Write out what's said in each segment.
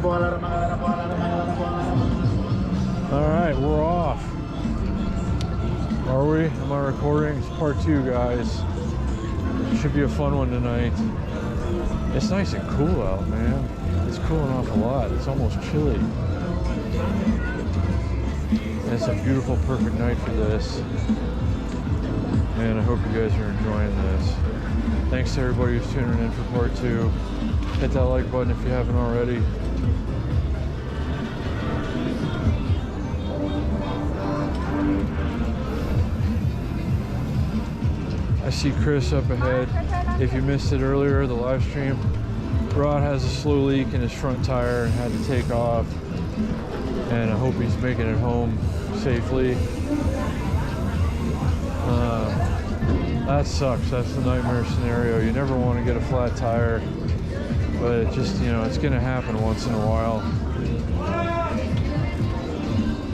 Alright, we're off. Are we? Am I recording? It's part 2, guys. Should be a fun one tonight. It's nice and cool out, man. It's cooling off a lot. It's almost chilly. And it's a beautiful, perfect night for this. And I hope you guys are enjoying this. Thanks to everybody who's tuning in for part 2. Hit that like button if you haven't already. I see Chris up ahead. If you missed it earlier, the live stream, Rod has a slow leak in his front tire and had to take off. And I hope he's making it home safely. That sucks. That's the nightmare scenario. You never want to get a flat tire, but it just, you know, it's going to happen once in a while.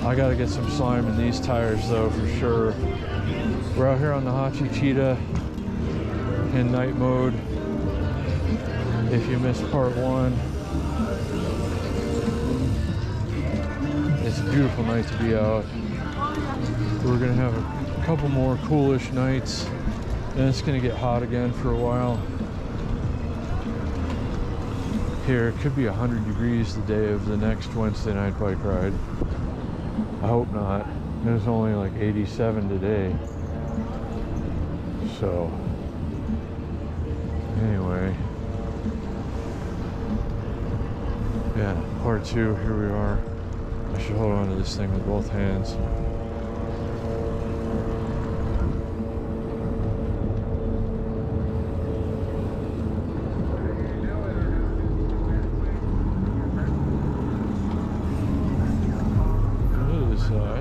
I got to get some slime in these tires though, for sure. We're out here on the HAOQI Cheetah in night mode. If you missed part 1, it's a beautiful night to be out. We're gonna have a couple more coolish nights, and it's gonna get hot again for a while. Here, it could be 100 degrees the day of the next Wednesday night bike ride. I hope not. It was only like 87 today. So, anyway, yeah, part 2, here we are. I should hold on to this thing with both hands.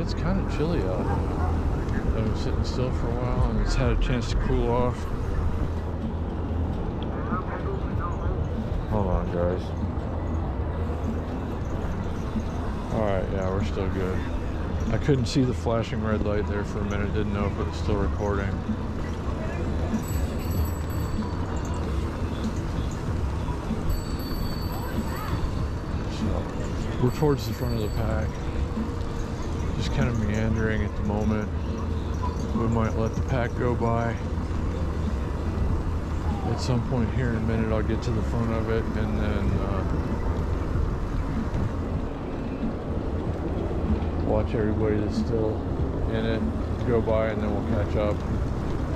It's kind of chilly out. I've been sitting still for a while and it's had a chance to cool off. Hold on, guys. Alright, yeah, we're still good. I couldn't see the flashing red light there for a minute, didn't know if it was still recording. So, we're towards the front of the pack. Just kind of meandering at the moment. We might let the pack go by. At some point here in a minute I'll get to the front of it and then watch everybody that's still in it go by, and then we'll catch up.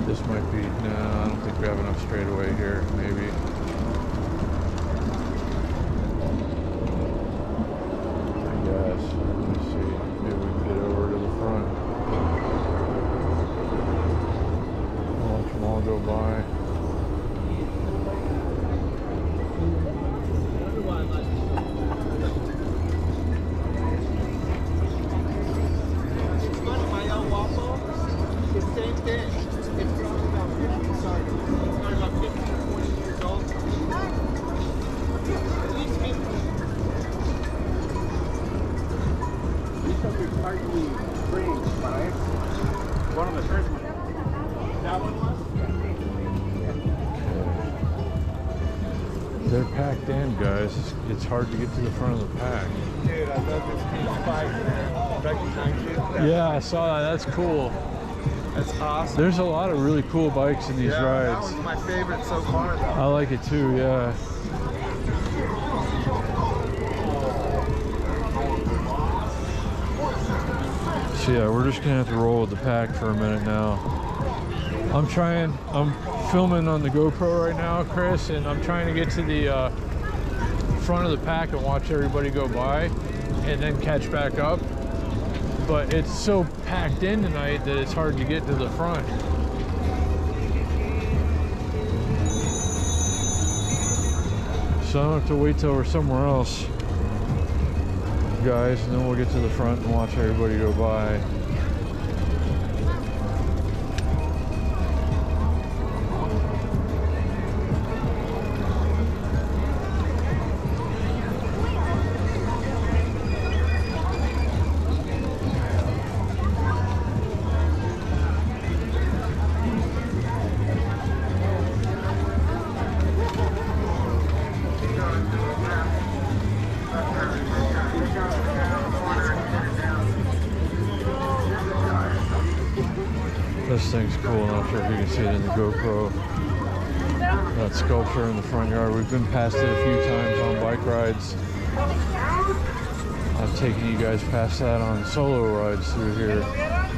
This might be, no, I don't think we have enough straightaway here, maybe. I guess, let me see, maybe we can get over to the front. Watch them all go by. One of the first ones. That one was? They're packed in, guys. It's hard to get to the front of the pack. Dude, I love this huge bike, man. Recognize you? Yeah, I saw that. That's cool. That's awesome. There's a lot of really cool bikes in these rides. That one's my favorite so far, though. I like it too, yeah. So yeah, we're just gonna have to roll with the pack for a minute now. I'm filming on the GoPro right now, Chris, and I'm trying to get to the front of the pack and watch everybody go by and then catch back up. But it's so packed in tonight that it's hard to get to the front. So I don't have to wait till we're somewhere else, guys, and then we'll get to the front and watch everybody go by. This thing's cool. I'm not sure if you can see it in the GoPro. That sculpture in the front yard. We've been past it a few times on bike rides. I've taken you guys past that on solo rides through here.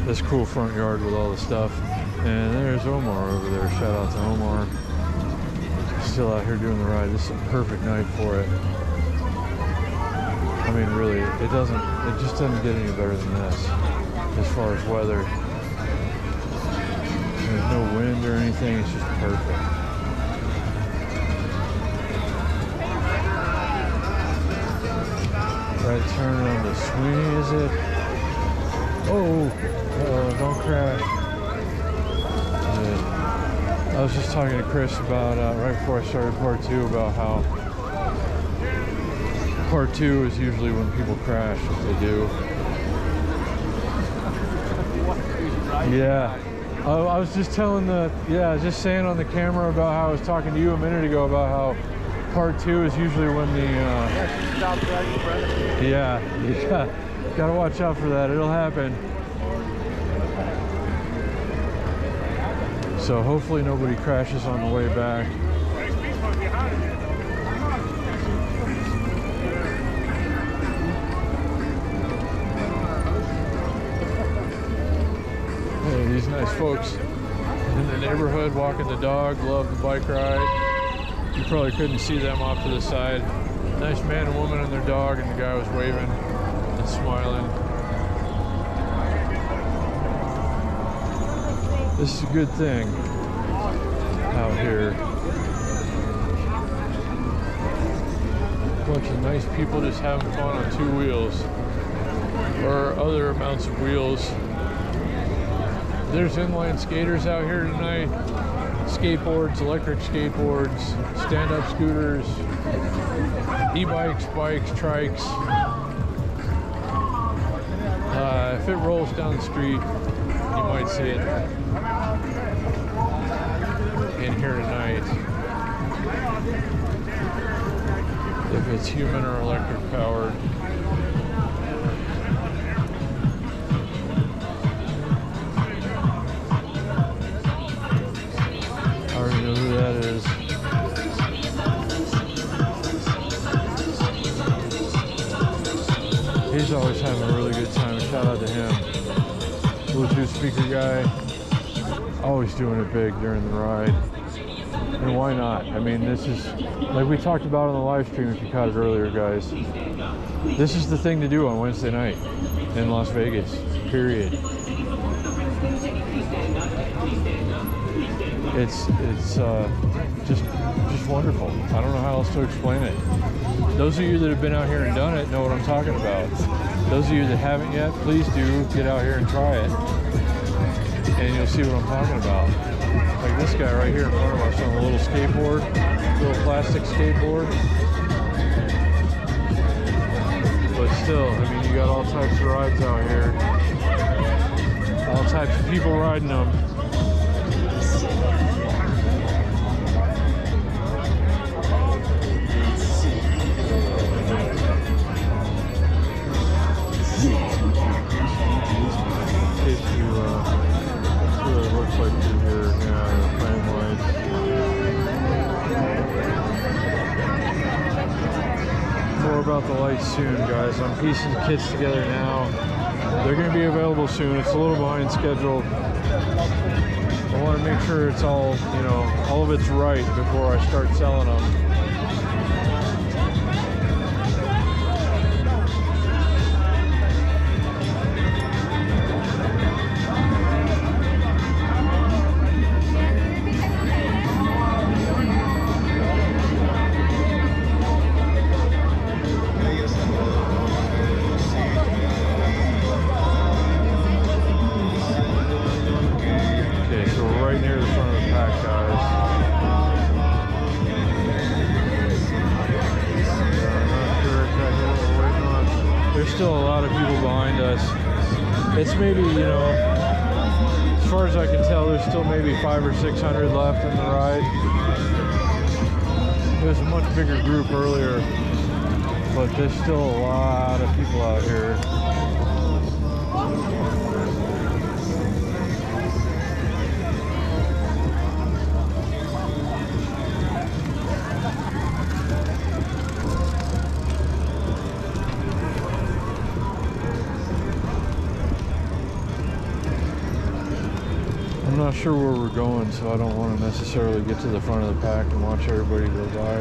This cool front yard with all the stuff. And there's Omar over there. Shout out to Omar. Still out here doing the ride. This is a perfect night for it. I mean, really, it just doesn't get any better than this as far as weather. There's no wind or anything. It's just perfect. Right turn on the Sweeney, is it? Oh, don't crash. I was just talking to Chris about, right before I started part 2, about how part 2 is usually when people crash, if they do. Yeah. I was just telling just saying on the camera about how I was talking to you a minute ago about how part 2 is usually when the, yeah, gotta watch out for that. It'll happen. So hopefully nobody crashes on the way back. Hey, these nice folks in the neighborhood walking the dog, love the bike ride. You probably couldn't see them off to the side. Nice man and woman and their dog, and the guy was waving and smiling. This is a good thing out here. A bunch of nice people just having fun on 2 wheels or other amounts of wheels. There's inline skaters out here tonight. Skateboards, electric skateboards, stand-up scooters, e-bikes, bikes, trikes. If it rolls down the street, you might see it in here tonight. If it's human or electric powered. I already know who that is. He's always having a really good time. Shout out to him. Bluetooth speaker guy. Always doing it big during the ride. And why not? I mean, this is, like we talked about on the live stream, if you caught it earlier, guys. This is the thing to do on Wednesday night in Las Vegas, period. It's just wonderful. I don't know how else to explain it. Those of you that have been out here and done it know what I'm talking about. Those of you that haven't yet, please do get out here and try it, and you'll see what I'm talking about. Like this guy right here in front of us on a little skateboard, little plastic skateboard. But still, I mean, you got all types of rides out here. All types of people riding them. About the lights soon, guys. I'm piecing the kits together now. They're going to be available soon. It's a little behind schedule. I want to make sure it's all, you know, all of it's right before I start selling them. Still a lot of people behind us. It's maybe, you know, as far as I can tell, there's still maybe 500 or 600 left in the ride. It was a much bigger group earlier, but there's still a lot of people out here. not sure where we're going, so I don't want to necessarily get to the front of the pack and watch everybody go by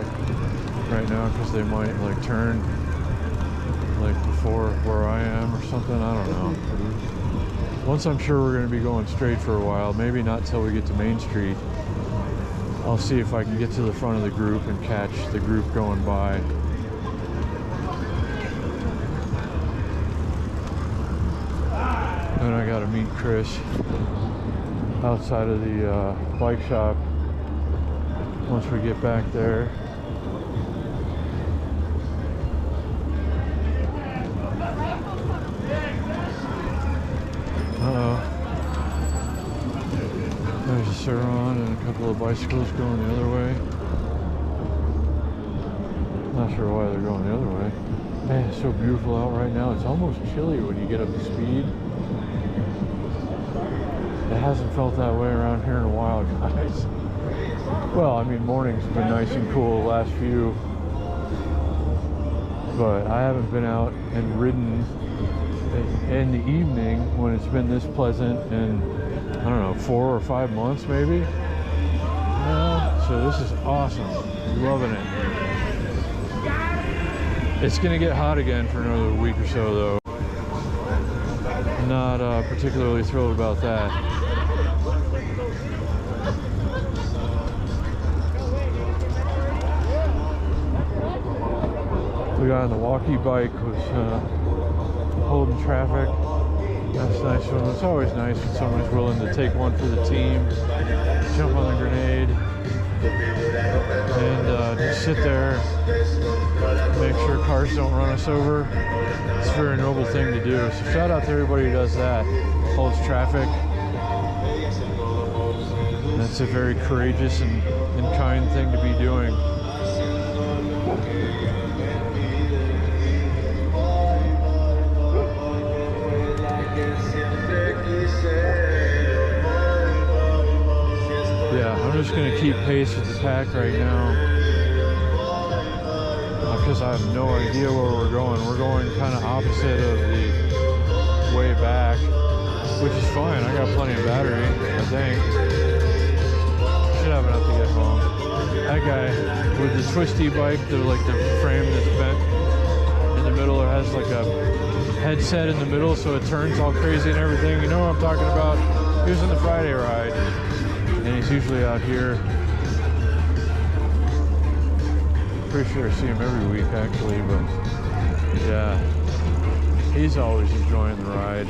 right now, because they might like turn like before where I am or something. I don't know. Once I'm sure we're going to be going straight for a while, maybe not till we get to Main Street, I'll see if I can get to the front of the group and catch the group going by. And I gotta meet Chris outside of the bike shop once we get back there. There's a Sahara and a couple of bicycles going the other way. Not sure why they're going the other way. Man, it's so beautiful out right now. It's almost chilly when you get up to speed. It hasn't felt that way around here in a while, guys. Well, I mean, mornings have been nice and cool the last few, but I haven't been out and ridden in the evening when it's been this pleasant in, I don't know, 4 or 5 months maybe. So this is awesome. Loving it. It's gonna get hot again for another week or so though. Not particularly thrilled about that. The guy on the walkie bike was holding traffic. That's nice one. It's always nice when someone's willing to take one for the team, jump on the grenade, and just sit there, make sure cars don't run us over. It's a very noble thing to do. So shout out to everybody who does that, holds traffic. That's a very courageous and kind thing to be doing. Yeah, I'm just going to keep pace with the pack right now because I have no idea where we're going. We're going kind of opposite of the way back, which is fine. I got plenty of battery, I think. Should have enough to get home. That guy with the twisty bike, the frame that's bent in the middle, it has like a headset in the middle so it turns all crazy and everything. You know what I'm talking about? He was in the Friday ride. And he's usually out here. Pretty sure I see him every week actually, but yeah, he's always enjoying the ride.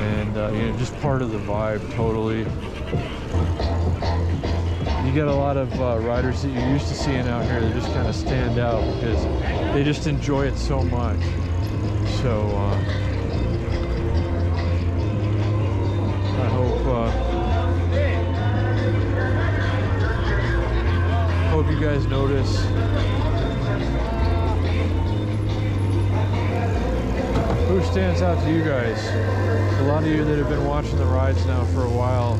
And you know, just part of the vibe totally. You get a lot of riders that you're used to seeing out here that just kind of stand out because they just enjoy it so much. So I hope you guys notice. Who stands out to you guys? A lot of you that have been watching the rides now for a while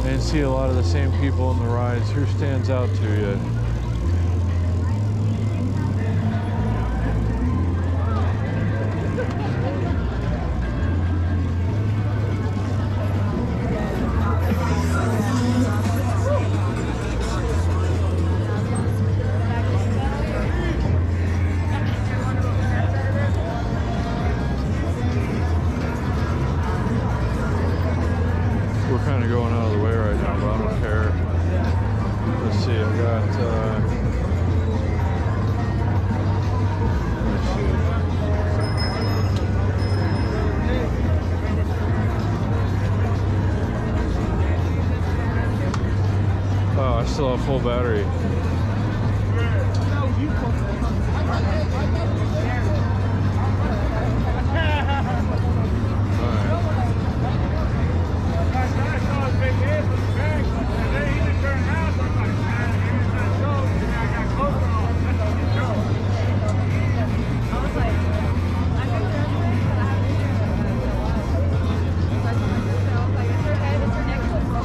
and see a lot of the same people in the rides. Who stands out to you? Going out of the way right now, but I don't care. Let's see, I got let's see. Oh, I still have full battery.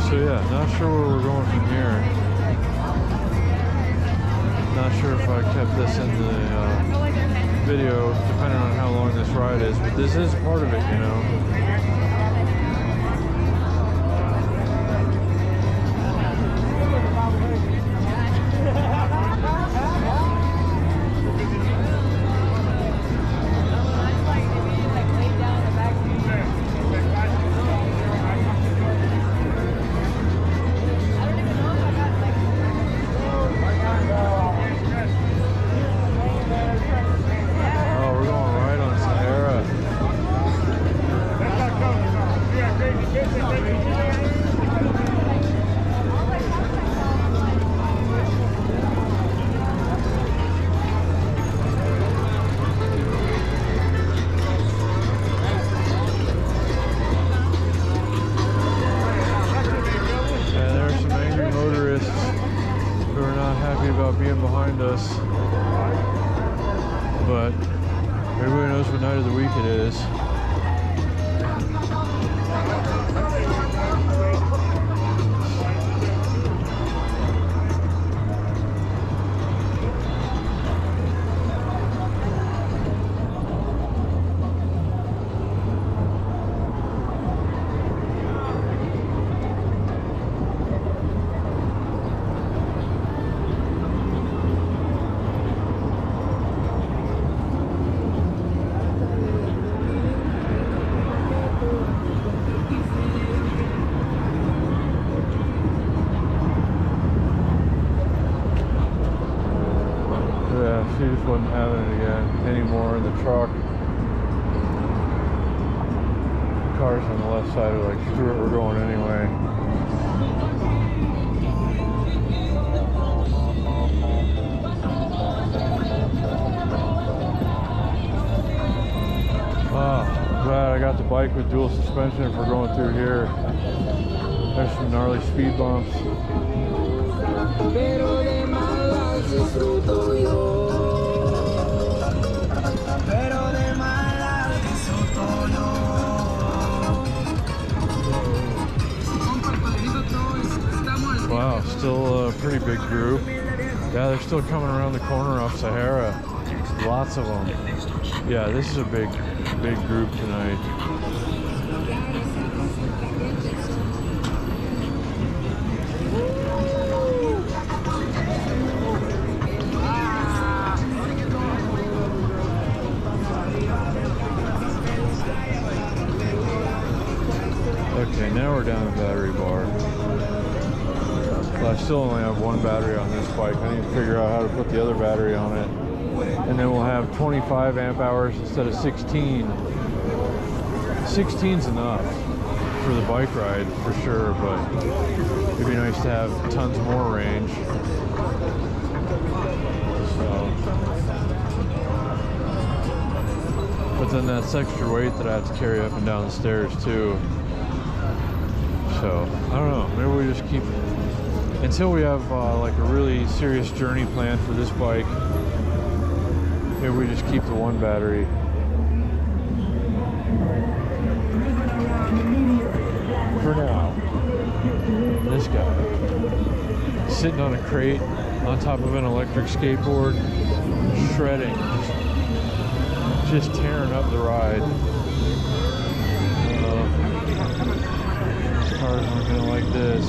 So yeah, not sure where we're going from here. Not sure if I kept this in the video, depending on how long this ride is, but this is part of it, you know. who are not happy about being behind us. But everybody knows what night of the week it is. She just wasn't having it again anymore in the truck. Cars on the left side are like, screw it, we're going anyway. Glad I got the bike with dual suspension if we're going through here. There's some gnarly speed bumps. Wow, still a pretty big group. Yeah, they're still coming around the corner off Sahara. Lots of them. Yeah, this is a big group tonight. Okay, now we're down the battery bar. I still only have one battery on this bike. I need to figure out how to put the other battery on it. And then we'll have 25 amp hours instead of 16. 16's enough for the bike ride for sure, but it'd be nice to have tons more range. So, but then that's extra weight that I have to carry up and down the stairs too. So I don't know, maybe we just keep, until we have like a really serious journey plan for this bike, maybe we just keep the one battery. For now. This guy, sitting on a crate on top of an electric skateboard, shredding, just tearing up the ride. Cars aren't gonna like this.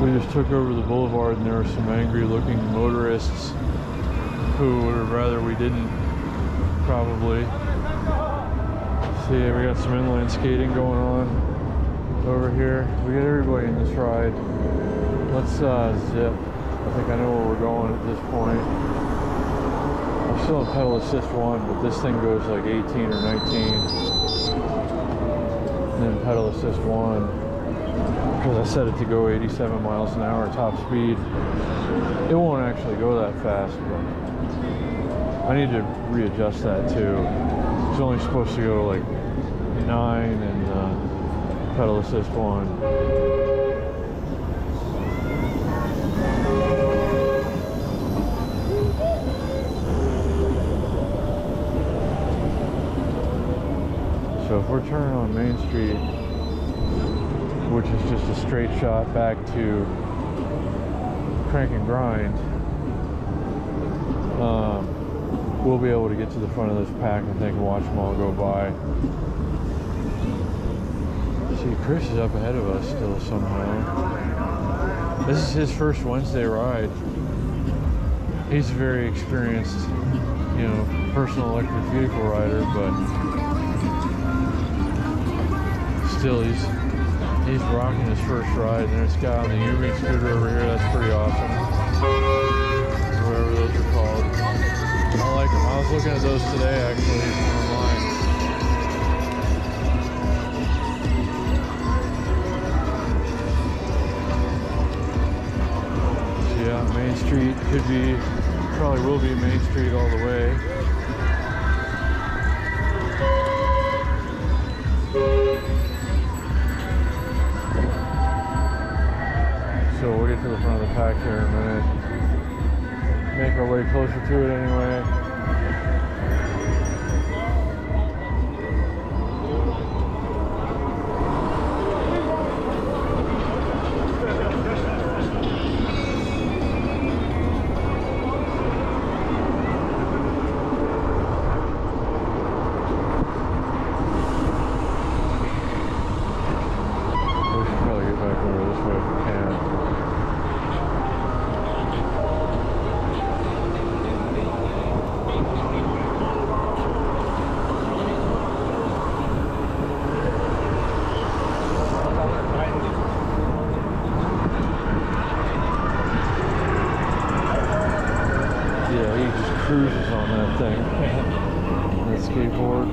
We just took over the boulevard and there were some angry looking motorists who would have rather we didn't, probably. See, we got some inline skating going on over here. We got everybody in this ride. Let's zip. I think I know where we're going at this point. I'm still in pedal assist 1, but this thing goes like 18 or 19. And then pedal assist 1. Because I set it to go 87 miles an hour top speed. It won't actually go that fast, but I need to readjust that too. It's only supposed to go like 9 and pedal assist 1. So if we're turning on Main Street, which is just a straight shot back to Crank and Grind, we'll be able to get to the front of this pack, I think, and watch them all go by. See, Chris is up ahead of us still somehow. This is his first Wednesday ride. He's a very experienced, you know, personal electric vehicle rider, but still he's rocking his first ride. And there's a guy on the ebike scooter over here. That's pretty awesome. Whatever those are called. I like them. I was looking at those today actually online. So yeah, Main Street could be, probably will be Main Street all the way. So we'll get to the front of the pack here in a minute. Make our way closer to it anyway. Cruises on that thing, that skateboard.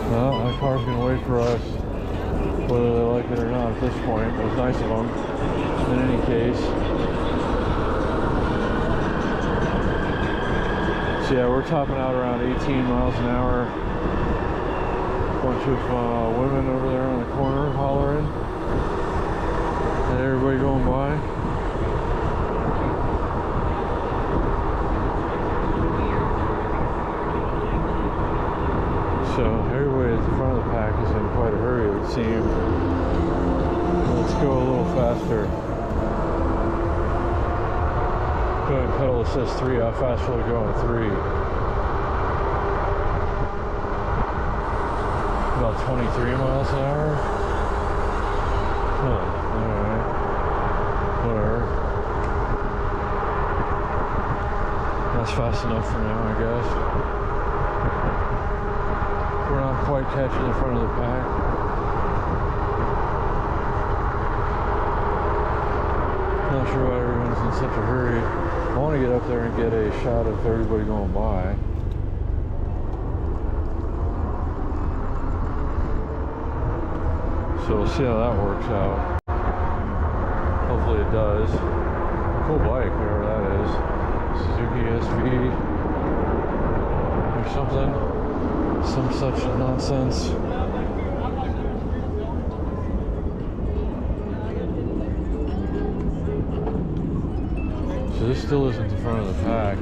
Well, that car's gonna wait for us, whether they like it or not at this point. It was nice of them, in any case. So yeah, we're topping out around 18 miles an hour. Bunch of women over there on the corner hollering, and everybody going by. So everybody at the front of the pack is in quite a hurry, it would seem. Let's go a little faster. Go ahead and pedal assist 3. How fast will it go on 3? About 23 miles an hour. Huh, alright. Whatever. That's fast enough for now, I guess. We're not quite catching the front of the pack. Not sure why everyone's in such a hurry. I want to get up there and get a shot of everybody going by. So we'll see how that works out. Hopefully it does. Cool bike, whatever that is. Suzuki SV or something. Some such nonsense. So this still isn't the front of the pack,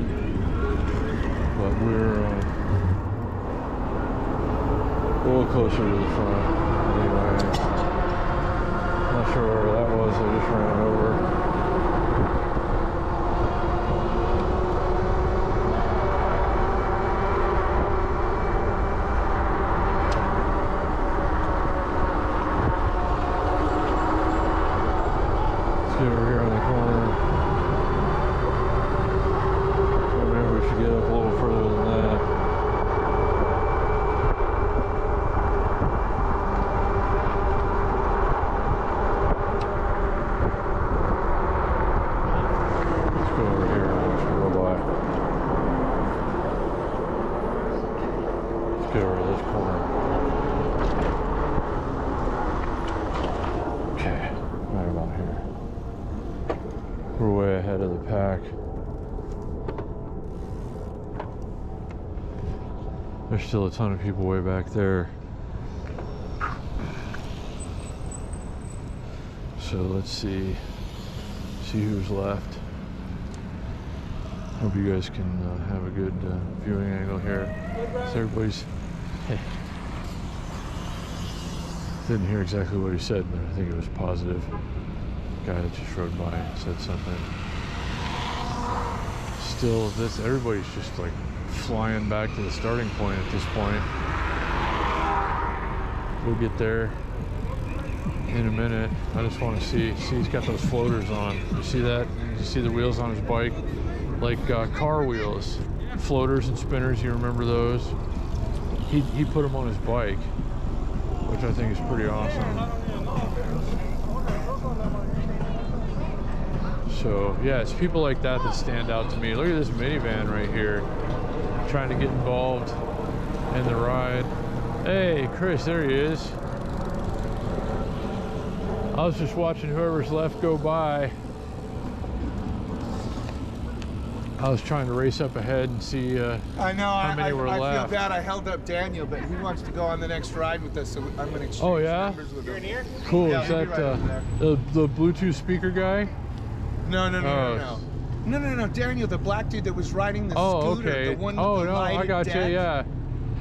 but we're a little closer to the front anyway. Not sure where that was, I just ran it over. Over here on the corner. Or maybe we should get up a little further than that. Let's go over here and watch it go by. Let's get over to this corner. Okay, right about here. We're way ahead of the pack. There's still a ton of people way back there. So let's see who's left. Hope you guys can have a good viewing angle here. So everybody's, hey. Didn't hear exactly what he said, but I think it was positive. Guy that just rode by and said something. Still, everybody's just like flying back to the starting point at this point. We'll get there in a minute. I just want to see he's got those floaters on. You see that? You see the wheels on his bike? Like car wheels. Floaters and spinners, you remember those? He put them on his bike, which I think is pretty awesome. So yeah, it's people like that that stand out to me. Look at this minivan right here, trying to get involved in the ride. Hey, Chris, there he is. I was just watching whoever's left go by. I was trying to race up ahead and see I know. how many were I feel left. bad. I held up Daniel, but he wants to go on the next ride with us, so I'm going to exchange Oh, yeah? numbers with him. You're in here? Cool. Yeah, Is he'll that be right over there. the Bluetooth speaker guy? No, no, no, Oh. no, no. No, no, no. Daniel, the black dude that was riding the Oh, scooter. okay. The one with Oh, the no, I lighted got you. deck. Yeah.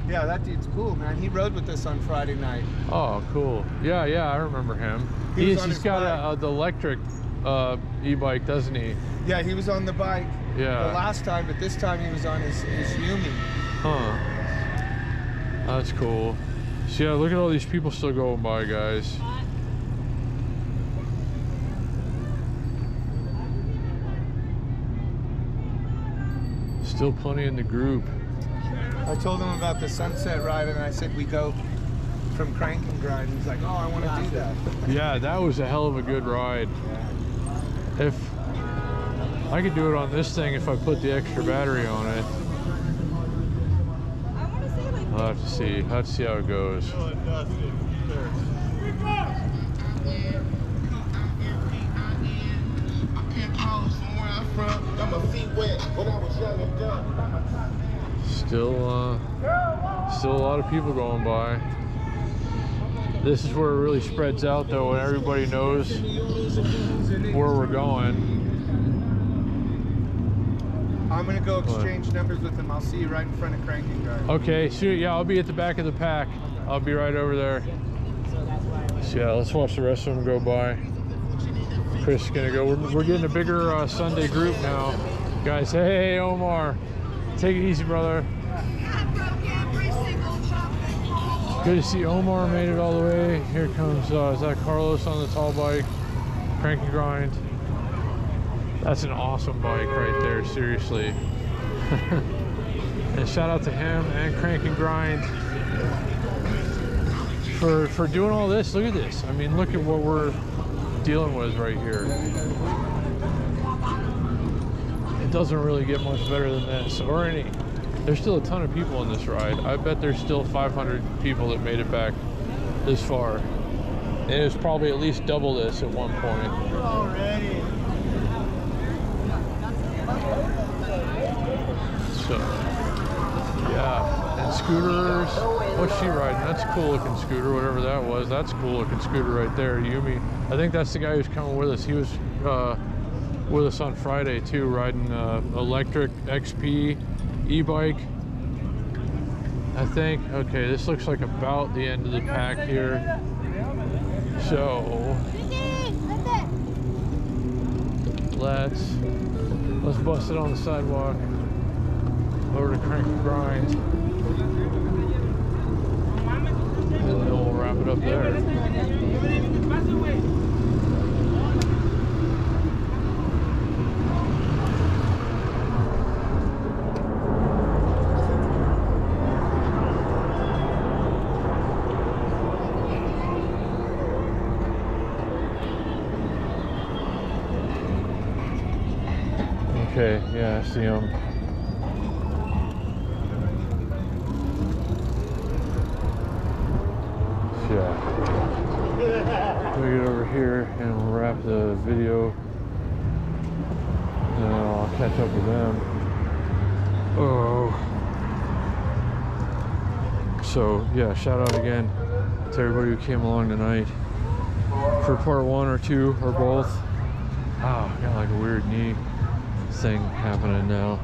Yeah, that dude's cool, man. He rode with us on Friday night. Oh, cool. Yeah, yeah, I remember him. He was on He's his got bike. the electric e-bike, doesn't he? Yeah, he was on the bike Yeah. the last time, but this time he was on his Yumi. Huh. That's cool. So yeah, look at all these people still going by, guys. Still plenty in the group. I told him about the sunset ride, and I said we go from Crank and Grind. He's like, oh, I want to do that. Yeah, that was a hell of a good ride. If I could do it on this thing if I put the extra battery on it. I'll have to see. I'll have to see how it goes. Still a lot of people going by. This is where it really spreads out though, and everybody knows where we're going. I'm gonna go exchange numbers with him. I'll see you right in front of Crank and Grind. Okay, shoot, yeah, I'll be at the back of the pack. I'll be right over there. So yeah, let's watch the rest of them go by. Chris is gonna go. We're getting a bigger Sunday group now. Guys, hey, Omar. Take it easy, brother. Good to see Omar made it all the way. Here comes, is that Carlos on the tall bike? Crank and Grind. That's an awesome bike right there, seriously. And shout out to him and Crank and Grind for doing all this. Look at this. I mean, look at what we're dealing with right here. It doesn't really get much better than this, or any. There's still a ton of people on this ride. I bet there's still 500 people that made it back this far. And it was probably at least double this at one point. Already. So, yeah. And scooters. What's she riding? That's a cool looking scooter, whatever that was. That's a cool looking scooter right there, Yumi. I think that's the guy who's coming with us. He was with us on Friday too, riding electric XP e-bike, I think. Okay, this looks like about the end of the pack here. So let's bust it on the sidewalk over to Crank and Grind, and then we'll wrap it up there. Okay, yeah, I see them. Yeah. We'll get over here and we'll wrap the video. And then I'll catch up with them. Oh. So, yeah, shout out again to everybody who came along tonight for part 1 or 2 or both. Oh, I got like a weird knee thing happening now.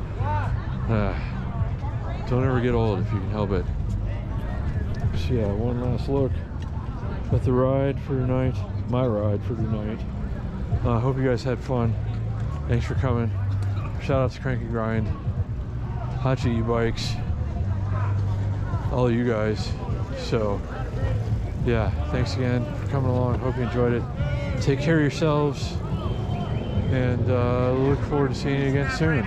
Don't ever get old if you can help it. So yeah, one last look at the ride for tonight, my ride for tonight. I hope you guys had fun. Thanks for coming. Shout out to Crank and Grind, HAOQI e-bikes, all of you guys. So yeah, thanks again for coming along. Hope you enjoyed it. Take care of yourselves, and look forward to seeing you again soon.